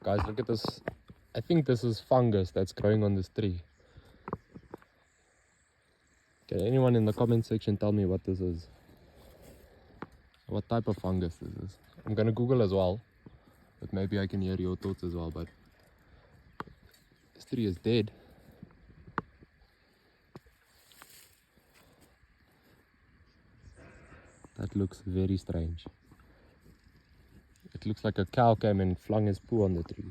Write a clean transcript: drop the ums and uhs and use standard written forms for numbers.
Guys, look at this. I think this is fungus that's growing on this tree. Can anyone in the comment section tell me what this is? What type of fungus this is? I'm gonna Google as well, but maybe I can hear your thoughts as well. But this tree is dead. That looks very strange. It looks like a cow came and flung his poo on the tree.